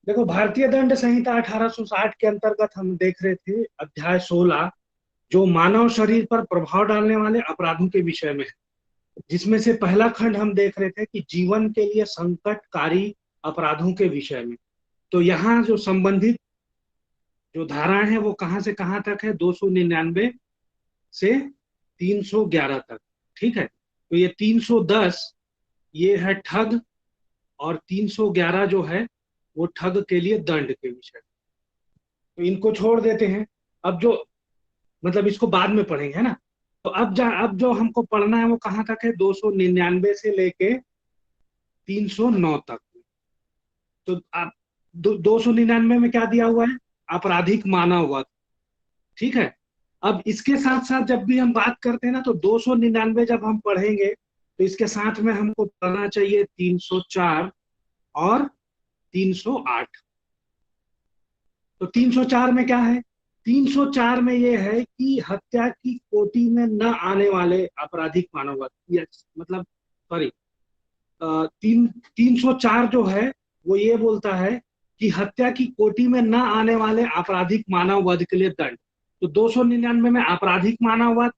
देखो, भारतीय दंड संहिता 1860 के अंतर्गत हम देख रहे थे अध्याय 16, जो मानव शरीर पर प्रभाव डालने वाले अपराधों के विषय में है, जिसमें से पहला खंड हम देख रहे थे कि जीवन के लिए संकटकारी अपराधों के विषय में। तो यहाँ जो संबंधित जो धाराएं हैं वो कहाँ से कहाँ तक है, 299 से 311 तक। ठीक है, तो ये 310 ये है ठग, और 311 जो है वो ठग के लिए दंड के विषय। तो इनको छोड़ देते हैं। अब जो मतलब इसको बाद में पढ़ेंगे, है ना। तो अब जो हमको पढ़ना है वो कहाँ तक है, 299 से लेके 309 तक। तो आप 299 में क्या दिया हुआ है, आपराधिक मानववाद। ठीक है। अब इसके साथ साथ जब भी हम बात करते हैं ना, तो 299 जब हम पढ़ेंगे तो इसके साथ में हमको पढ़ना चाहिए 304 और 308। तो 304 में क्या है, 304 में ये है कि हत्या की कोटि में न आने वाले आपराधिक मानववाद, मतलब सॉरी, 304 जो है वो ये बोलता है कि हत्या की कोटि में न आने वाले आपराधिक मानववाद के लिए दंड। तो 299 में आपराधिक मानववाद,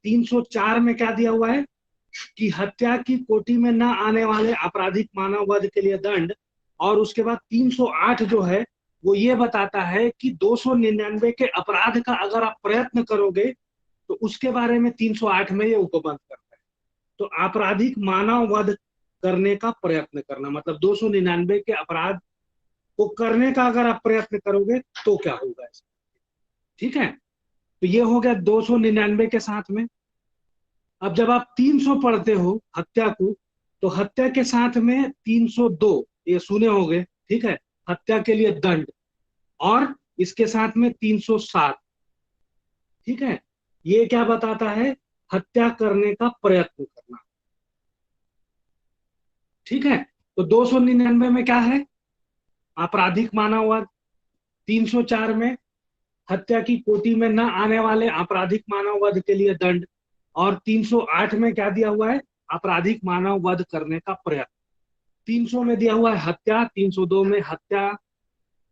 304 में क्या दिया हुआ है कि हत्या की कोटि में न आने वाले आपराधिक मानववाद के लिए दंड। और उसके बाद 308 जो है वो ये बताता है कि 299 के अपराध का अगर आप प्रयत्न करोगे तो उसके बारे में 308 में ये उपबंध करता है। तो आपराधिक मानव वध करने का प्रयत्न करना, मतलब 299 के अपराध को करने का अगर आप प्रयत्न करोगे तो क्या होगा इसका। ठीक है, तो ये हो गया 299 के साथ में। अब जब आप 300 पढ़ते हो हत्या को, तो हत्या के साथ में 302 ये सुने होंगे। ठीक है, हत्या के लिए दंड, और इसके साथ में 307। ठीक है, ये क्या बताता है, हत्या करने का प्रयत्न करना। ठीक है, तो 299 में क्या है, आपराधिक मानववाद। 304 में हत्या की कोटि में न आने वाले आपराधिक मानववाद के लिए दंड। और 308 में क्या दिया हुआ है, आपराधिक मानववाद करने का प्रयत्न। 300 में दिया हुआ है हत्या, 302 में हत्या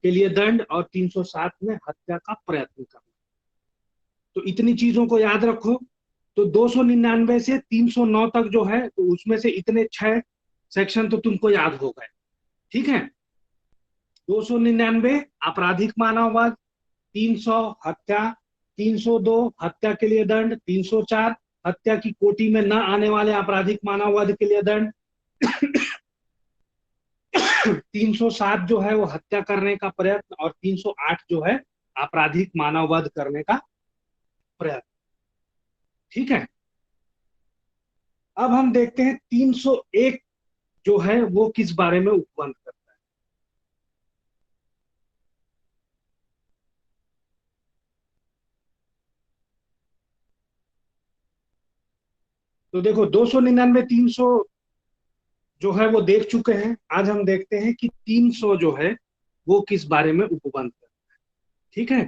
के लिए दंड, और 307 में हत्या का प्रयत्न करना। तो इतनी चीजों को याद रखो। तो 299 से 309 तक जो है, तो उसमें से इतने 6 सेक्शन तो तुमको याद हो गए। ठीक है, 299 आपराधिक मानववाद, 300 हत्या, 302 हत्या के लिए दंड, 304 हत्या की कोटि में न आने वाले आपराधिक मानववाद के लिए दंड, 307 जो है वो हत्या करने का प्रयत्न, और 308 जो है आपराधिक मानववाद करने का प्रयत्न। ठीक है, अब हम देखते हैं 301 जो है वो किस बारे में उपबंध करता है। तो देखो, 299 300 जो है वो देख चुके हैं। आज हम देखते हैं कि 300 जो है वो किस बारे में उपबंध करता है। ठीक है,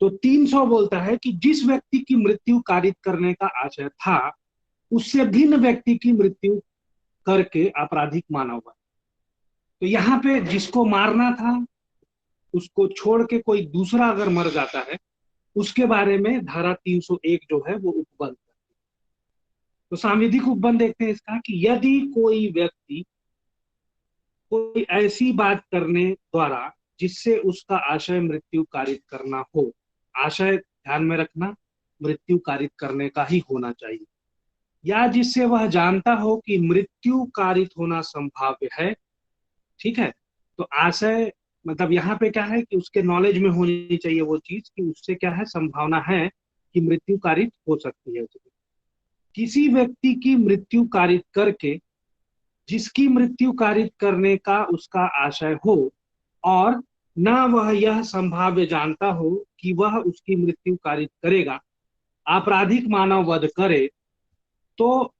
तो 300 बोलता है कि जिस व्यक्ति की मृत्यु कारित करने का आशय था उससे भिन्न व्यक्ति की मृत्यु करके आपराधिक माना हुआ। तो यहाँ पे जिसको मारना था उसको छोड़ के कोई दूसरा अगर मर जाता है, उसके बारे में धारा 301 जो है वो उपबंध करती है। तो सांविधिक उपबंध देखते हैं इसका कि यदि कोई व्यक्ति कोई ऐसी बात करने द्वारा जिससे उसका आशय मृत्यु कारित करना हो, आशय ध्यान में रखना मृत्यु कारित करने का ही होना चाहिए, या जिससे वह जानता हो कि मृत्यु कारित होना संभाव्य है। ठीक है, तो आशय मतलब यहाँ पे क्या है कि उसके नॉलेज में होनी चाहिए वो चीज कि उससे क्या है, संभावना है कि मृत्यु कारित हो सकती है। किसी व्यक्ति की मृत्यु कारित करके जिसकी मृत्यु कारित करने का उसका आशय हो, और न वह यह संभाव्य जानता हो कि वह उसकी मृत्यु कारित करेगा, आपराधिक मानव वध करे, तो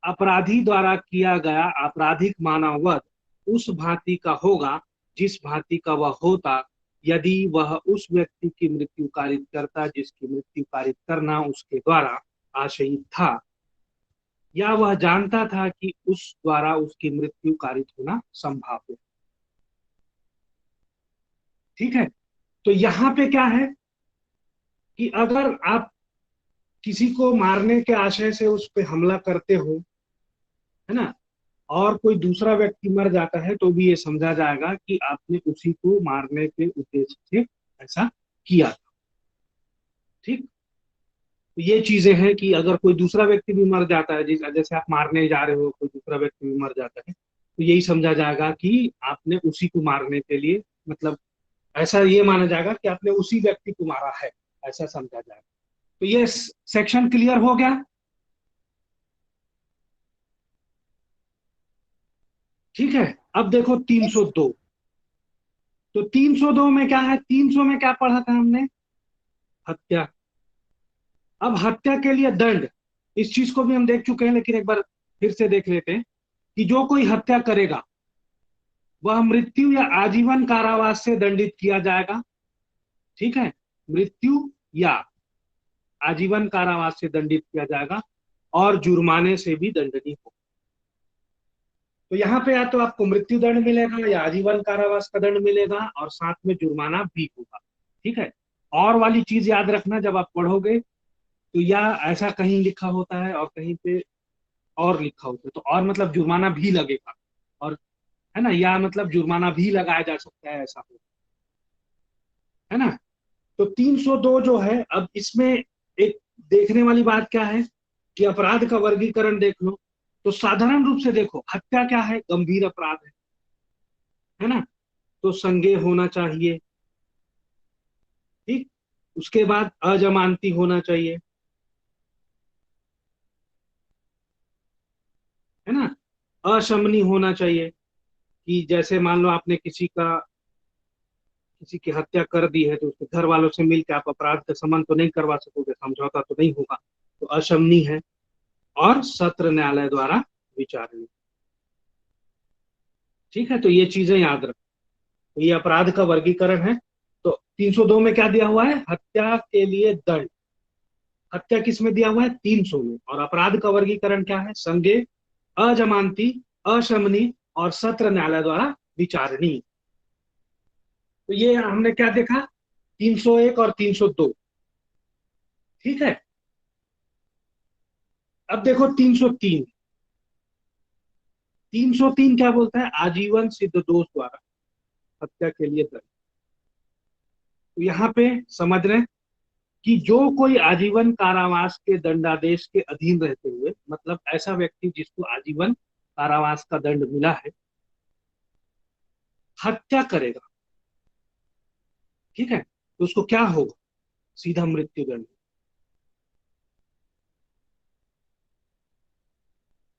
अपराधी द्वारा किया गया आपराधिक मानव वध उस भांति का होगा जिस भांति का वह होता यदि वह उस व्यक्ति की मृत्यु कारित करता जिसकी मृत्यु कारित करना उसके द्वारा आशयित था, या वह जानता था कि उस द्वारा उसकी मृत्यु कारित होना संभव है। ठीक है। तो यहाँ पे क्या है कि अगर आप किसी को मारने के आशय से उस पे हमला करते हो, है ना, और कोई दूसरा व्यक्ति मर जाता है, तो भी ये समझा जाएगा कि आपने उसी को मारने के उद्देश्य से ऐसा किया था। ठीक। तो ये चीजें हैं कि अगर कोई दूसरा व्यक्ति भी मर जाता है, जैसे आप मारने जा रहे हो, कोई दूसरा व्यक्ति भी मर जाता है, तो यही समझा जाएगा कि आपने उसी को मारने के लिए, मतलब ऐसा ये माना जाएगा कि आपने उसी व्यक्ति को मारा है, ऐसा समझा जाएगा। तो ये सेक्शन क्लियर हो गया। ठीक है। अब देखो 302। तो 302 में क्या है, 300 में क्या पढ़ा था हमने, हत्या। अब हत्या के लिए दंड, इस चीज को भी हम देख चुके हैं, लेकिन एक बार फिर से देख लेते हैं कि जो कोई हत्या करेगा वह मृत्यु या आजीवन कारावास से दंडित किया जाएगा। ठीक है। मृत्यु या आजीवन कारावास से दंडित किया जाएगा, और जुर्माने से भी दंडनीय होगा। तो यहाँ पे या तो आपको मृत्यु दंड मिलेगा या आजीवन कारावास का दंड मिलेगा, और साथ में जुर्माना भी होगा। ठीक है। और वाली चीज याद रखना, जब आप पढ़ोगे तो या ऐसा कहीं लिखा होता है और कहीं पे और लिखा होता है, तो और मतलब जुर्माना भी लगेगा, और है ना, या मतलब जुर्माना भी लगाया जा सकता है, ऐसा हो, है ना। तो 302 जो है, अब इसमें एक देखने वाली बात क्या है कि अपराध का वर्गीकरण देख लो। तो साधारण रूप से देखो, हत्या क्या है, गंभीर अपराध है ना, तो संज्ञेय होना चाहिए। ठीक। उसके बाद अजमानती होना चाहिए, है ना, अशमनी होना चाहिए, कि जैसे मान लो आपने किसी की हत्या कर दी है, तो उसके घर वालों से मिलकर आप अपराध का समन तो नहीं करवा सकोगे, समझौता तो नहीं होगा, तो अशमनी है। और सत्र न्यायालय द्वारा विचारणीय। ठीक है। तो ये चीजें याद रखो। तो ये अपराध का वर्गीकरण है। तो 302 में क्या दिया हुआ है, हत्या के लिए दंड। हत्या किस में दिया हुआ है, 300 में। और अपराध का वर्गीकरण क्या है, संज्ञेय, अजमानती, अशमनी और सत्र न्यायालय द्वारा विचारणीय। तो ये हमने क्या देखा, 301 और 302। ठीक है। अब देखो 303। 303 क्या बोलता है, आजीवन सिद्ध दोष द्वारा हत्या के लिए दंड। तो यहाँ पे समझ रहे हैं कि जो कोई आजीवन कारावास के दंडादेश के अधीन रहते हुए, मतलब ऐसा व्यक्ति जिसको आजीवन कारावास का दंड मिला है, हत्या करेगा, ठीक है, तो उसको क्या होगा, सीधा मृत्यु दंड,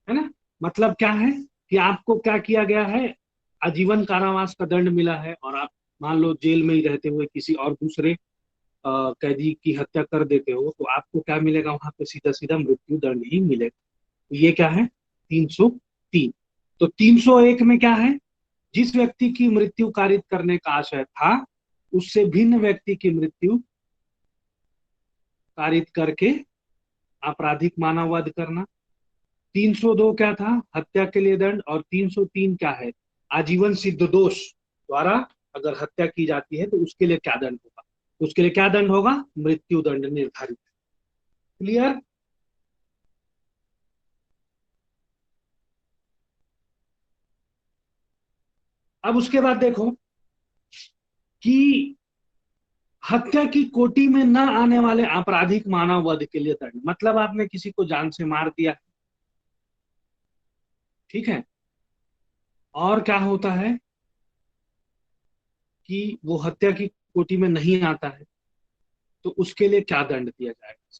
है ना। मतलब क्या है कि आपको क्या किया गया है, आजीवन कारावास का दंड मिला है, और आप मान लो जेल में ही रहते हुए किसी और दूसरे कैदी की हत्या कर देते हो, तो आपको क्या मिलेगा, वहां पे सीधा सीधा मृत्यु दंड ही मिलेगा। तो ये क्या है, 303। तो 301 में क्या है, जिस व्यक्ति की मृत्यु कारित करने का आशय था, उससे भिन्न व्यक्ति की मृत्यु कारित करके आपराधिक मानववध करना। 302 क्या था, हत्या के लिए दंड। और 303 क्या है, आजीवन सिद्ध दोष द्वारा अगर हत्या की जाती है तो उसके लिए क्या दंड होगा, तो उसके लिए क्या दंड होगा, मृत्यु दंड निर्धारित। क्लियर। अब उसके बाद देखो कि हत्या की कोटि में न आने वाले आपराधिक मानव वध के लिए दंड, मतलब आपने किसी को जान से मार दिया, ठीक है, और क्या होता है कि वो हत्या की कोटि में नहीं आता है, तो उसके लिए क्या दंड दिया जाएगा।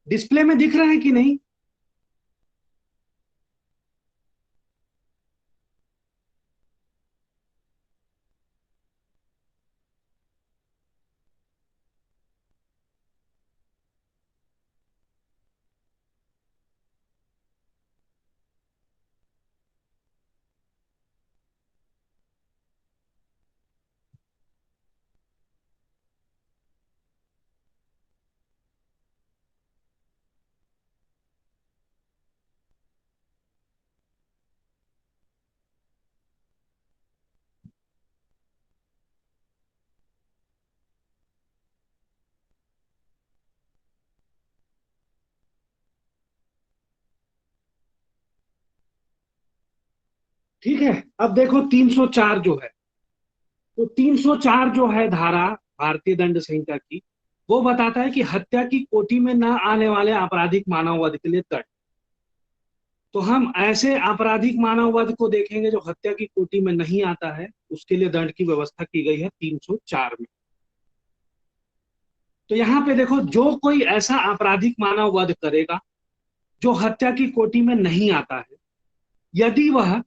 डिस्प्ले में दिख रहा है कि नहीं। ठीक है। अब देखो 304 जो है, तो 304 जो है धारा भारतीय दंड संहिता की, वो बताता है कि हत्या की कोटि में न आने वाले आपराधिक मानववध के लिए दंड। तो हम ऐसे आपराधिक मानववध को देखेंगे जो हत्या की कोटि में नहीं आता है, उसके लिए दंड की व्यवस्था की गई है 304 में। तो यहाँ पे देखो, जो कोई ऐसा आपराधिक मानववध करेगा जो हत्या की कोटि में नहीं आता है, यदि वह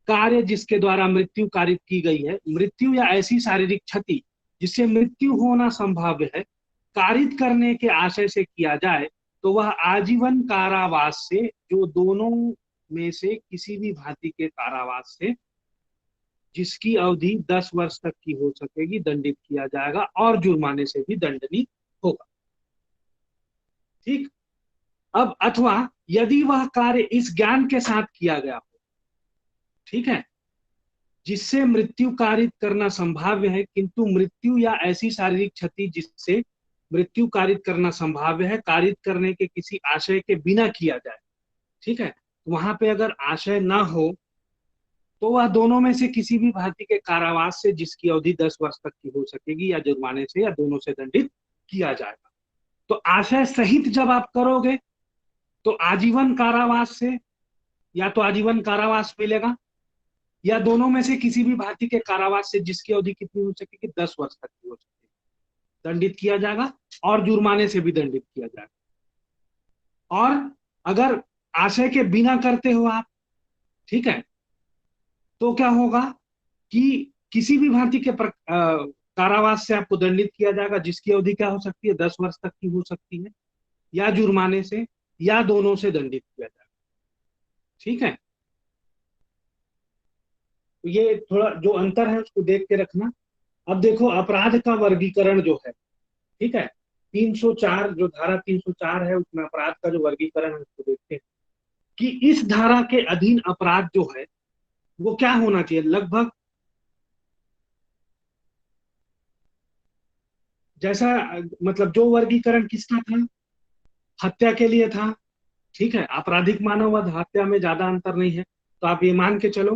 कार्य जिसके द्वारा मृत्यु कारित की गई है, मृत्यु या ऐसी शारीरिक क्षति जिससे मृत्यु होना संभाव्य है, कारित करने के आशय से किया जाए, तो वह आजीवन कारावास से, जो दोनों में से किसी भी भांति के कारावास से जिसकी अवधि 10 वर्ष तक की हो सकेगी, दंडित किया जाएगा और जुर्माने से भी दंडनीय होगा। ठीक। अब अथवा यदि वह कार्य इस ज्ञान के साथ किया गया हो, ठीक है, जिससे मृत्यु कारित करना संभाव्य है, किंतु मृत्यु या ऐसी शारीरिक क्षति जिससे मृत्यु कारित करना संभाव्य है, कारित करने के किसी आशय के बिना किया जाए। ठीक है। वहां पे अगर आशय ना हो, तो वह दोनों में से किसी भी भांति के कारावास से जिसकी अवधि 10 वर्ष तक की हो सकेगी, या जुर्माने से, या दोनों से दंडित किया जाएगा। तो आशय सहित जब आप करोगे तो आजीवन कारावास से, या तो आजीवन कारावास मिलेगा, या दोनों में से किसी भी भांति के कारावास से जिसकी अवधि कितनी हो सकेगी, 10 वर्ष तक की हो सकेगी, दंडित किया जाएगा और जुर्माने से भी दंडित किया जाएगा। और अगर आशय के बिना करते हो आप, ठीक है, तो क्या होगा कि किसी भी भांति के कारावास से आपको दंडित किया जाएगा, जिसकी अवधि क्या हो सकती है, 10 वर्ष तक की हो सकती है, या जुर्माने से, या दोनों से दंडित किया जाएगा। ठीक है। तो ये थोड़ा जो अंतर है उसको देख के रखना। अब देखो अपराध का वर्गीकरण जो है, ठीक है, 304 जो धारा 304 है उसमें अपराध का जो वर्गीकरण है उसको देखते हैं कि इस धारा के अधीन अपराध जो है वो क्या होना चाहिए। लगभग जैसा, मतलब जो वर्गीकरण किसका था, हत्या के लिए था। ठीक है, आपराधिक मानववध हत्या में ज्यादा अंतर नहीं है। तो आप ये मान के चलो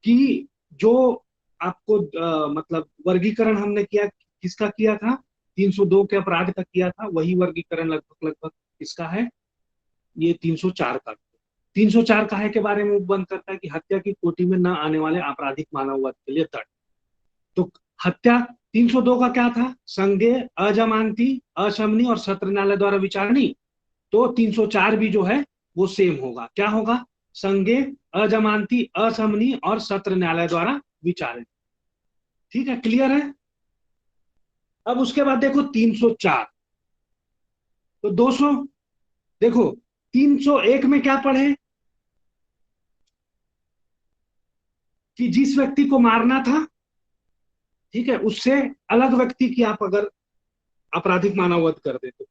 कि जो आपको मतलब वर्गीकरण हमने किया, किसका किया था, 302 के अपराध का किया था, वही वर्गीकरण लगभग लगभग किसका है, ये 304 का। 304 काहे के बारे में उपबंध करता है कि हत्या की कोटि में न आने वाले आपराधिक मानववध के लिए दंड। तो हत्या 302 का क्या था, संज्ञेय, अजमानती, अशमनी और सत्र न्यायालय द्वारा विचारणी। तो 304 भी जो है वो सेम होगा, क्या होगा, संज्ञेय, अजमानती, असमनी और सत्र न्यायालय द्वारा विचारण। ठीक है, क्लियर है। अब उसके बाद देखो 304, तो 200, देखो 301 में क्या पढ़े कि जिस व्यक्ति को मारना था, ठीक है, उससे अलग व्यक्ति की आप अगर आपराधिक मानववध कर देते हो,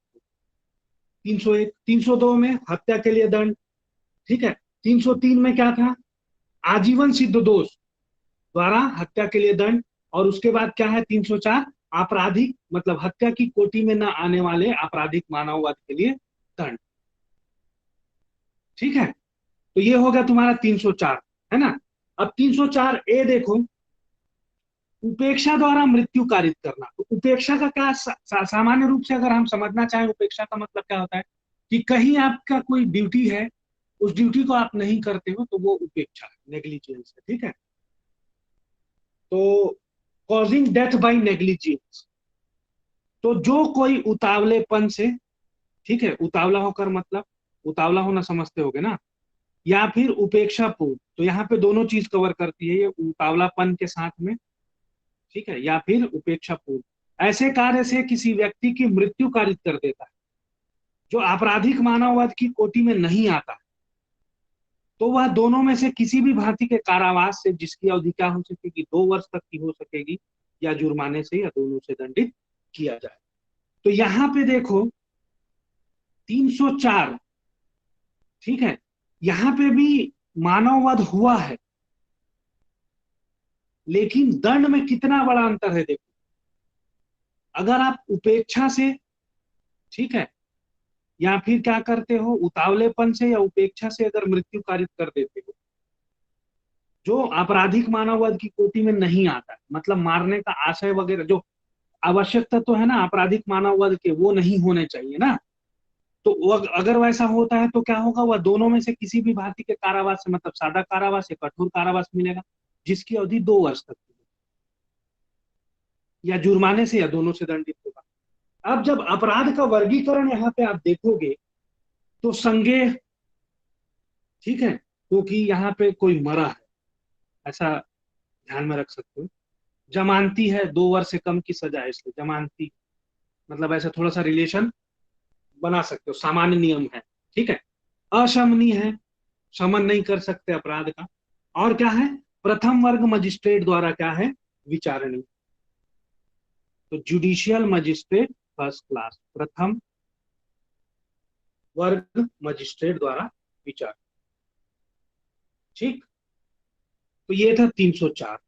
301। 302 में हत्या के लिए दंड। ठीक है। 303 में क्या था, आजीवन सिद्ध दोष द्वारा हत्या के लिए दंड। और उसके बाद क्या है 304, आपराधिक मतलब हत्या की कोटि में न आने वाले आपराधिक मानववाद के लिए दंड। ठीक है। तो ये हो गया तुम्हारा 304, है ना। अब 304 ए देखो, उपेक्षा द्वारा मृत्यु कारित करना। तो उपेक्षा का क्या सामान्य रूप से अगर हम समझना चाहें, उपेक्षा का मतलब क्या होता है कि कहीं आपका कोई ड्यूटी है, उस ड्यूटी को आप नहीं करते हो, तो वो उपेक्षा है, नेग्लिजेंस है। ठीक है। तो कॉजिंग डेथ बाई नेग्लिजेंस, तो जो कोई उतावलेपन से, ठीक है, उतावला होकर मतलब उतावला होना समझते होगे ना, या फिर उपेक्षा पूर्ण, तो यहाँ पे दोनों चीज कवर करती है ये, उतावलापन के साथ में, ठीक है, या फिर उपेक्षा पूर्ण, ऐसे कार्य से किसी व्यक्ति की मृत्यु कारित कर देता है जो आपराधिक मानववाद की कोटि में नहीं आता है, तो वह दोनों में से किसी भी भांति के कारावास से जिसकी अवधि क्या हो सकेगी, 2 वर्ष तक की हो सकेगी, या जुर्माने से, या दोनों से दंडित किया जाए। तो यहां पे देखो 304, ठीक है, यहां पे भी मानववध हुआ है, लेकिन दंड में कितना बड़ा अंतर है देखो। अगर आप उपेक्षा से, ठीक है, या फिर क्या करते हो, उतावलेपन से या उपेक्षा से अगर मृत्यु कारित कर देते हो, जो आपराधिक मानववाद की कोटि में नहीं आता है, मतलब मारने का आशय वगैरह जो आवश्यक तत्व है ना आपराधिक मानववाद के, वो नहीं होने चाहिए ना। तो अगर वैसा होता है तो क्या होगा, वह दोनों में से किसी भी भारतीय के कारावास से, मतलब सादा कारावास या कठोर कारावास मिलेगा, जिसकी अवधि 2 वर्ष तक की, या जुर्माने से या दोनों से दंडित होगा। अब जब अपराध का वर्गीकरण यहाँ पे आप देखोगे तो संज्ञेय, ठीक है, क्योंकि यहाँ पे कोई मरा है, ऐसा ध्यान में रख सकते हो। जमानती है, 2 वर्ष से कम की सजा है, इसलिए जमानती, मतलब ऐसा थोड़ा सा रिलेशन बना सकते हो, सामान्य नियम है, ठीक है। अशमनीय है, शमन नहीं कर सकते अपराध का। और क्या है, प्रथम वर्ग मजिस्ट्रेट द्वारा क्या है, विचारणीय। तो जुडिशियल मजिस्ट्रेट फर्स्ट क्लास, प्रथम वर्ग मजिस्ट्रेट द्वारा विचार, ठीक। तो ये था 304।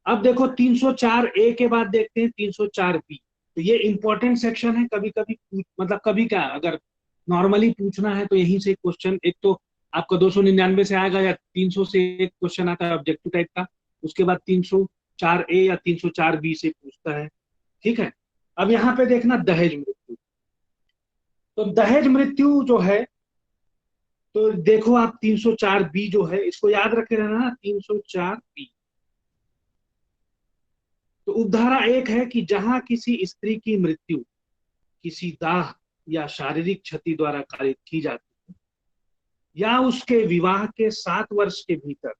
अब देखो 304 ए के बाद देखते हैं 304 बी। तो ये इंपॉर्टेंट सेक्शन है, कभी कभी मतलब कभी क्या, अगर नॉर्मली पूछना है तो यहीं से क्वेश्चन, एक तो आपका 299 से आएगा, या 300 से एक क्वेश्चन आता है ऑब्जेक्टिव टाइप का, उसके बाद 304 ए या 304 बी से पूछता है, ठीक है। अब यहाँ पे देखना दहेज मृत्यु। तो दहेज मृत्यु जो है, तो देखो आप 304 बी जो है, इसको याद रखे रहना, 304 बी। तो उपधारा 1 है कि जहां किसी स्त्री की मृत्यु किसी दाह या शारीरिक क्षति द्वारा कारित की जाती है, या उसके विवाह के 7 वर्ष के भीतर,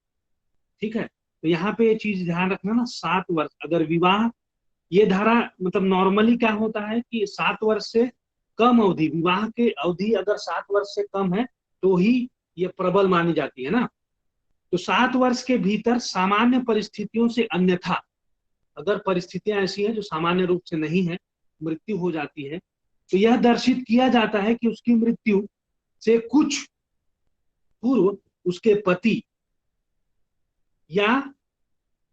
ठीक है। तो यहाँ पे ये चीज ध्यान रखना ना, 7 वर्ष अगर विवाह, ये धारा मतलब नॉर्मली क्या होता है कि 7 वर्ष से कम अवधि, विवाह के अवधि अगर 7 वर्ष से कम है तो ही ये प्रबल मानी जाती है ना। तो 7 वर्ष के भीतर सामान्य परिस्थितियों से अन्यथा, अगर परिस्थितियां ऐसी हैं जो सामान्य रूप से नहीं है, मृत्यु हो जाती है, तो यह दर्शित किया जाता है कि उसकी मृत्यु से कुछ पूर्व उसके पति या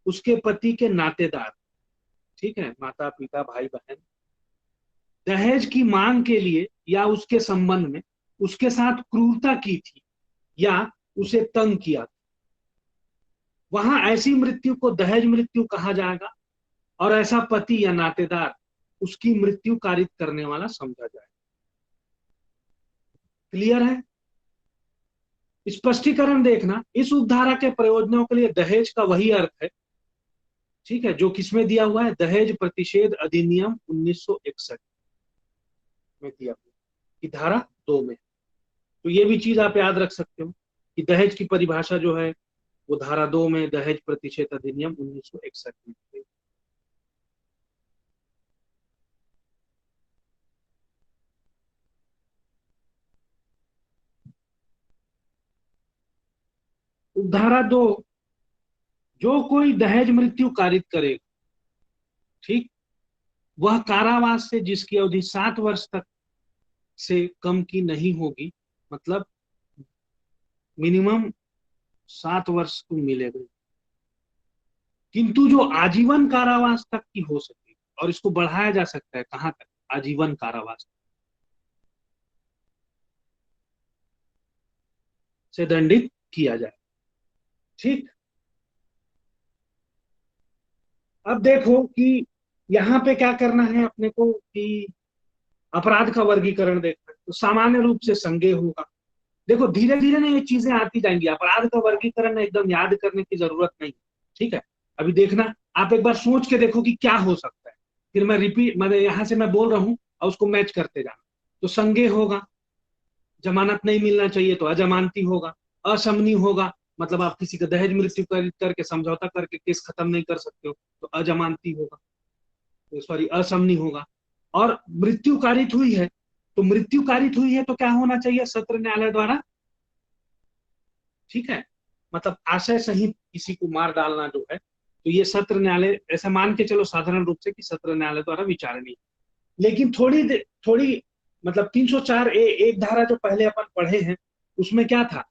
उसके पति के नातेदार, ठीक है, माता पिता भाई बहन, दहेज की मांग के लिए या उसके संबंध में उसके साथ क्रूरता की थी या उसे तंग किया था, वहां ऐसी मृत्यु को दहेज मृत्यु कहा जाएगा, और ऐसा पति या नातेदार उसकी मृत्यु कारित करने वाला समझा जाएगा। क्लियर है। स्पष्टीकरण देखना, इस उपधारा के प्रयोजनों के लिए दहेज का वही अर्थ है, ठीक है, जो किसमें दिया हुआ है, दहेज प्रतिषेध अधिनियम 1961 में दिया हुआ, कि धारा 2 में। तो ये भी चीज आप याद रख सकते हो कि दहेज की परिभाषा जो है वो धारा 2 में, दहेज प्रतिषेध अधिनियम 1961 में। धारा 2, जो कोई दहेज मृत्यु कारित करेगा, ठीक, वह कारावास से जिसकी अवधि 7 वर्ष तक से कम की नहीं होगी, मतलब मिनिमम 7 वर्ष को मिलेगा, किंतु जो आजीवन कारावास तक की हो सके, और इसको बढ़ाया जा सकता है कहां तक, आजीवन कारावास से दंडित किया जाए, ठीक। अब देखो कि यहाँ पे क्या करना है अपने को, कि अपराध का वर्गीकरण देखना है, तो सामान्य रूप से संज्ञेय होगा। देखो धीरे धीरे ना ये चीजें आती जाएंगी, अपराध का वर्गीकरण एकदम याद करने की जरूरत नहीं, ठीक है। अभी देखना, आप एक बार सोच के देखो कि क्या हो सकता है, फिर मैं रिपीट, मैं यहाँ से मैं बोल रहा हूँ और उसको मैच करते जाना। तो संज्ञेय होगा, जमानत नहीं मिलना चाहिए तो अजमानती होगा। असमनी होगा, मतलब आप किसी का दहेज मृत्यु करके समझौता करके केस खत्म नहीं कर सकते हो, तो अजमानती होगा, तो सॉरी असमनी होगा। और मृत्यु कारित हुई है, तो मृत्यु कारित हुई है तो क्या होना चाहिए, सत्र न्यायालय द्वारा, ठीक है, मतलब आशय सहित किसी को मार डालना जो है, तो ये सत्र न्यायालय, ऐसा मान के चलो साधारण रूप से कि सत्र न्यायालय द्वारा विचारणीय। लेकिन थोड़ी मतलब 304 ए एक धारा जो पहले अपन पढ़े हैं, उसमें क्या था,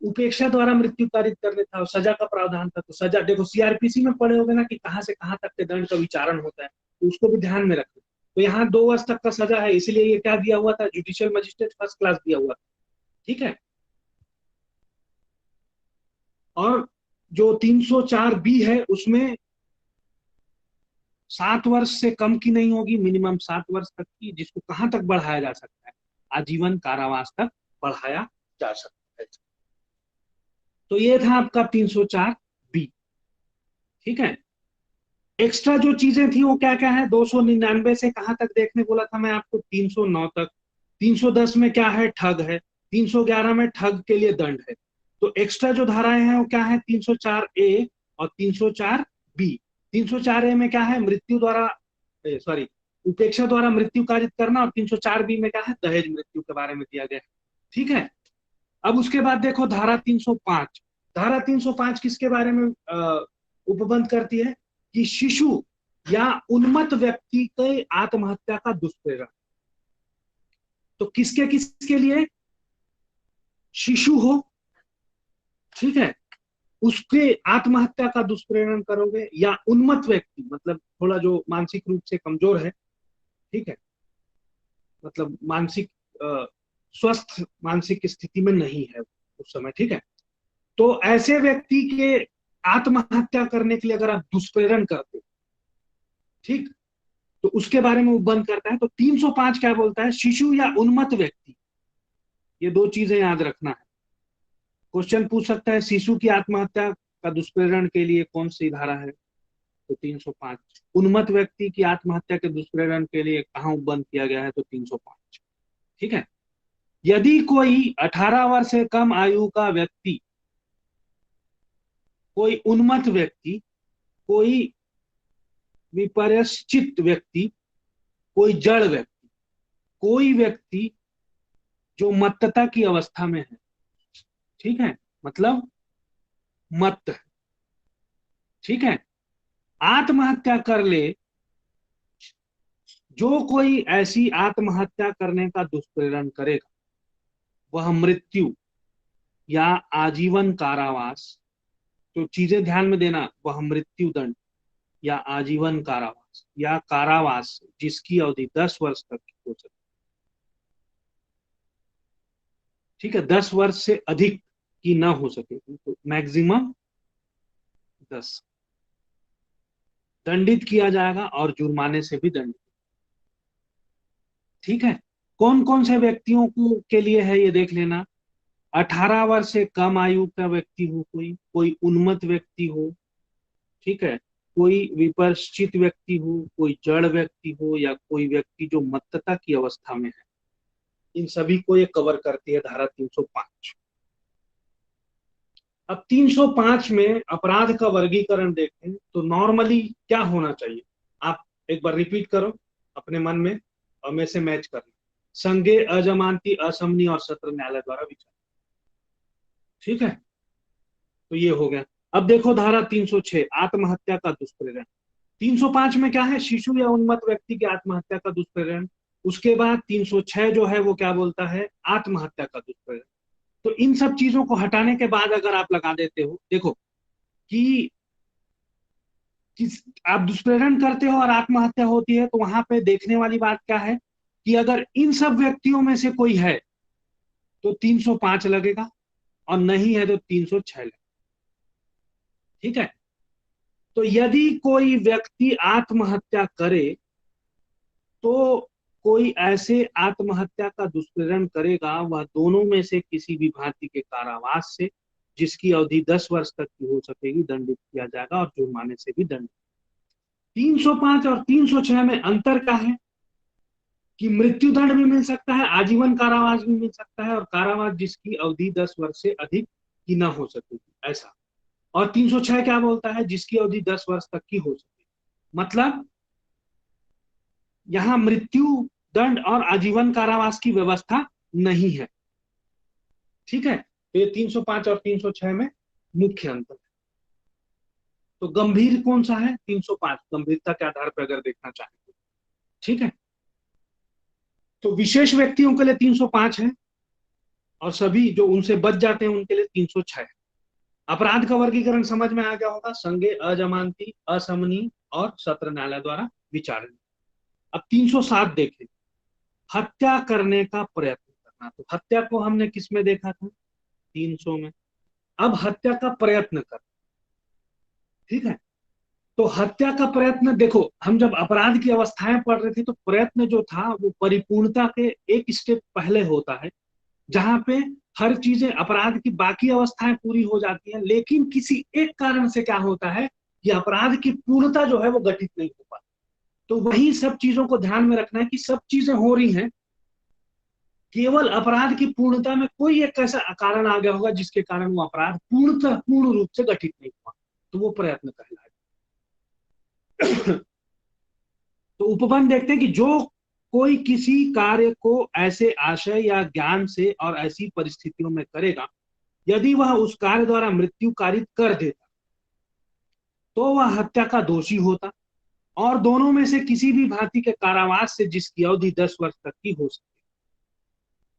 उपेक्षा द्वारा मृत्यु कारित करने था, और सजा का प्रावधान था। तो सजा देखो सीआरपीसी में पढ़े होगे ना कि कहां से कहां तक के दंड का विचारण होता है, तो उसको भी ध्यान में रखना। तो यहाँ 2 वर्ष तक का सजा है, इसलिए ये क्या दिया हुआ था, जुडिशियल मजिस्ट्रेट फर्स्ट क्लास दिया हुआ था, ठीक है। और जो 304 बी है उसमें 7 वर्ष से कम की नहीं होगी, मिनिमम 7 वर्ष तक की, जिसको कहां तक बढ़ाया जा सकता है, आजीवन कारावास तक बढ़ाया जा सकता है। तो ये था आपका 304 बी। ठीक है। एक्स्ट्रा जो चीजें थी वो क्या क्या है, 299 से कहां तक देखने बोला था मैं आपको, 309 तक। 310 में क्या है, ठग है। 311 में ठग के लिए दंड है। तो एक्स्ट्रा जो धाराएं हैं वो क्या है, 304 ए और 304 बी। 304 ए में क्या है, मृत्यु द्वारा, सॉरी, उपेक्षा द्वारा मृत्यु कारित करना, और 304 बी में क्या है, दहेज मृत्यु के बारे में दिया गया है। ठीक है। अब उसके बाद देखो धारा 305। धारा 305 किसके बारे में उपबंध करती है, कि शिशु या उन्मत्त व्यक्ति के आत्महत्या का दुष्प्रेरण। तो किसके किसके लिए, शिशु हो, ठीक है, उसके आत्महत्या का दुष्प्रेरण करोगे, या उन्मत्त व्यक्ति मतलब थोड़ा जो मानसिक रूप से कमजोर है, ठीक है, मतलब मानसिक स्वस्थ मानसिक स्थिति में नहीं है उस समय, ठीक है। तो ऐसे व्यक्ति के आत्महत्या करने के लिए अगर आप दुष्प्रेरण करते हो, ठीक, तो उसके बारे में वो बंद करता है। तो 305 क्या बोलता है, शिशु या उन्मत्त व्यक्ति, ये दो चीजें याद रखना है। क्वेश्चन पूछ सकता है शिशु की आत्महत्या का दुष्प्रेरण के लिए कौन सी धारा है, तो 305। उन्मत्त व्यक्ति की आत्महत्या के दुष्प्रेरण के लिए कहाँ बंद किया गया है, तो 305। ठीक है। यदि कोई 18 वर्ष से कम आयु का व्यक्ति, कोई उन्मत्त व्यक्ति, कोई विपरिचित व्यक्ति, कोई जड़ व्यक्ति, कोई व्यक्ति जो मत्तता की अवस्था में है, ठीक है, मतलब मत्त है, ठीक है, आत्महत्या कर ले, जो कोई ऐसी आत्महत्या करने का दुष्प्रेरण करेगा वह मृत्यु या आजीवन कारावास, तो चीजें ध्यान में देना, वह मृत्यु दंड या आजीवन कारावास या कारावास जिसकी अवधि 10 वर्ष तक की हो सकती, ठीक है, 10 वर्ष से अधिक की ना हो सके, तो मैक्सिमम 10, दंडित किया जाएगा और जुर्माने से भी दंडित। ठीक है। कौन कौन से व्यक्तियों को के लिए है ये देख लेना, 18 वर्ष से कम आयु का व्यक्ति हो, कोई कोई उन्मत्त व्यक्ति हो, ठीक है, कोई विपरिचित व्यक्ति हो, कोई जड़ व्यक्ति हो, या कोई व्यक्ति जो मत्तता की अवस्था में है, इन सभी को ये कवर करती है धारा 305। अब 305 में अपराध का वर्गीकरण देखें तो नॉर्मली क्या होना चाहिए, आप एक बार रिपीट करो अपने मन में और में से मैच करना, संज्ञेय, अजमानती, असमनी और सत्र न्यायालय द्वारा विचार। ठीक है। तो ये हो गया। अब देखो धारा 306 आत्महत्या का दुष्प्रेरण। 305 में क्या है, शिशु या उन्मत्त व्यक्ति की आत्महत्या का दुष्प्रेरण। उसके बाद 306 जो है वो क्या बोलता है, आत्महत्या का दुष्प्रेरण। तो इन सब चीजों को हटाने के बाद अगर आप लगा देते हो, देखो कि किस, आप दुष्प्रेरण करते हो और आत्महत्या होती है, तो वहां पे देखने वाली बात क्या है, कि अगर इन सब व्यक्तियों में से कोई है तो 305 लगेगा, और नहीं है तो 306 लगेगा। ठीक है। तो यदि कोई व्यक्ति आत्महत्या करे, तो कोई ऐसे आत्महत्या का दुष्प्रेरण करेगा, वह दोनों में से किसी भी भांति के कारावास से जिसकी अवधि 10 वर्ष तक की हो सकेगी दंडित किया जाएगा, और जुर्माने से भी दंडित। 305 और 306 में अंतर क्या है, कि मृत्यु दंड भी मिल सकता है, आजीवन कारावास भी मिल सकता है, और कारावास जिसकी अवधि 10 वर्ष से अधिक की ना हो सकेगी, ऐसा। और 306 क्या बोलता है, जिसकी अवधि 10 वर्ष तक की हो सकेगी, मतलब यहां मृत्यु दंड और आजीवन कारावास की व्यवस्था नहीं है। ठीक है। तो ये 305 और 306 में मुख्य अंतर है। तो गंभीर कौन सा है, 305 गंभीरता के आधार पर अगर देखना चाहें तो। ठीक है। तो विशेष व्यक्तियों के लिए 305 है, और सभी जो उनसे बच जाते हैं उनके लिए 306 है। अपराध का वर्गीकरण समझ में आ गया होगा, संज्ञेय, अजमानती, असमनी और सत्र न्यायालय द्वारा विचारणीय। अब 307 देखें, हत्या करने का प्रयत्न करना। तो हत्या को हमने किस में देखा था, 300 में। अब हत्या का प्रयत्न कर, ठीक है। तो हत्या का प्रयत्न, देखो हम जब अपराध की अवस्थाएं पढ़ रहे थे तो प्रयत्न जो था वो परिपूर्णता के एक स्टेप पहले होता है, जहां पे हर चीजें अपराध की बाकी अवस्थाएं पूरी हो जाती हैं, लेकिन किसी एक कारण से क्या होता है कि अपराध की पूर्णता जो है वो गठित नहीं हो पाती। तो वही सब चीजों को ध्यान में रखना है कि सब चीजें हो रही हैं, केवल अपराध की पूर्णता में कोई एक ऐसा कारण आ गया होगा जिसके कारण वो अपराध पूर्ण रूप से गठित नहीं हुआ, तो वो प्रयत्न कहलाएगा। तो उपबंध देखते हैं कि जो कोई किसी कार्य को ऐसे आशय या ज्ञान से और ऐसी परिस्थितियों में करेगा, यदि वह उस कार्य द्वारा मृत्यु कारित कर देता तो वह हत्या का दोषी होता, और दोनों में से किसी भी भांति के कारावास से, जिसकी अवधि 10 वर्ष तक की हो सकती,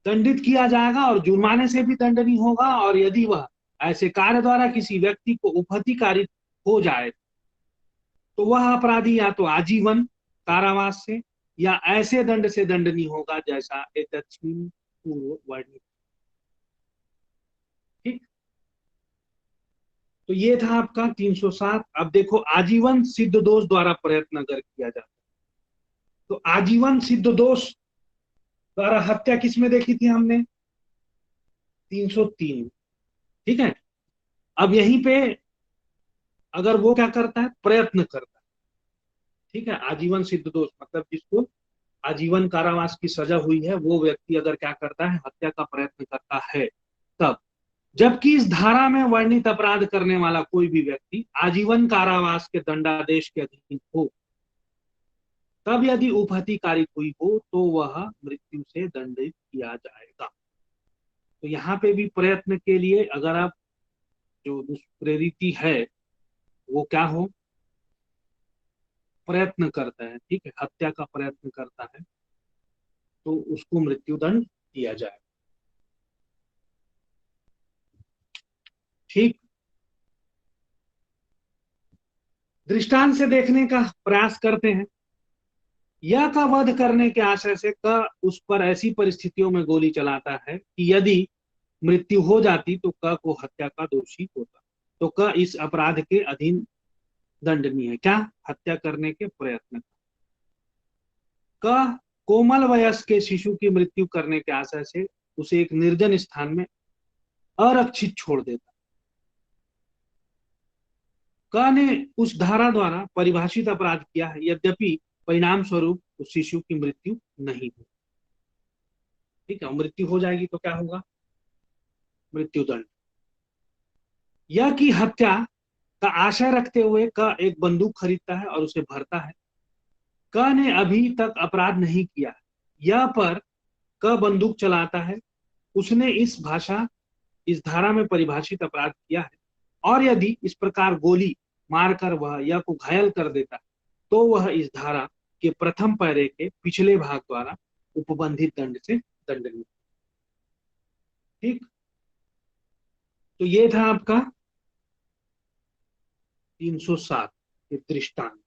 दंडित किया जाएगा और जुर्माने से भी दंडनीय होगा। और यदि वह ऐसे कार्य द्वारा किसी व्यक्ति को उपहति कारित हो जाए तो वह अपराधी या तो आजीवन कारावास से या ऐसे दंड से दंडनीय होगा जैसा एतस्मिन् पूर्व वर्णित। ठीक। तो ये था आपका 307। अब देखो आजीवन सिद्ध दोष द्वारा प्रयत्न अगर किया जाता, तो आजीवन सिद्ध दोष द्वारा हत्या किसमें देखी थी हमने? 303। ठीक है। अब यहीं पे अगर वो क्या करता है, प्रयत्न करता है, ठीक है, आजीवन सिद्ध दोष मतलब जिसको आजीवन कारावास की सजा हुई है, वो व्यक्ति अगर क्या करता है, हत्या का प्रयत्न करता है, तब, जबकि इस धारा में वर्णित अपराध करने वाला कोई भी व्यक्ति आजीवन कारावास के दंडादेश के अधीन हो, तब यदि उपहति कारित हुई हो तो वह मृत्यु से दंडित किया जाएगा। तो यहाँ पे भी प्रयत्न के लिए अगर आप, जो दुष्प्रेरिति है वो क्या हो, प्रयत्न करता है, ठीक है, हत्या का प्रयत्न करता है, तो उसको मृत्युदंड दिया जाए। ठीक। दृष्टांत से देखने का प्रयास करते हैं। यह का वध करने के आशय से क उस पर ऐसी परिस्थितियों में गोली चलाता है कि यदि मृत्यु हो जाती तो क को हत्या का दोषी होता। तो क इस अपराध के अधीन दंडनीय है, क्या? हत्या करने के प्रयत्न। क कोमल वयस्क के शिशु की मृत्यु करने के आशय से उसे एक निर्जन स्थान में अरक्षित छोड़ देता। क ने उस धारा द्वारा परिभाषित अपराध किया है, यद्यपि परिणाम स्वरूप उस शिशु की मृत्यु नहीं हुई। ठीक है, मृत्यु हो जाएगी तो क्या होगा? मृत्युदंड। यह की हत्या का आशय रखते हुए क एक बंदूक खरीदता है और उसे भरता है। क ने अभी तक अपराध नहीं किया, यह पर क बंदूक चलाता है, उसने इस धारा में परिभाषित अपराध किया है, और यदि इस प्रकार गोली मारकर वह यह को घायल कर देता है तो वह इस धारा के प्रथम पैरे के पिछले भाग द्वारा उपबंधित दंड से दंडनीय। ठीक। तो ये था आपका 307 दृष्टांत।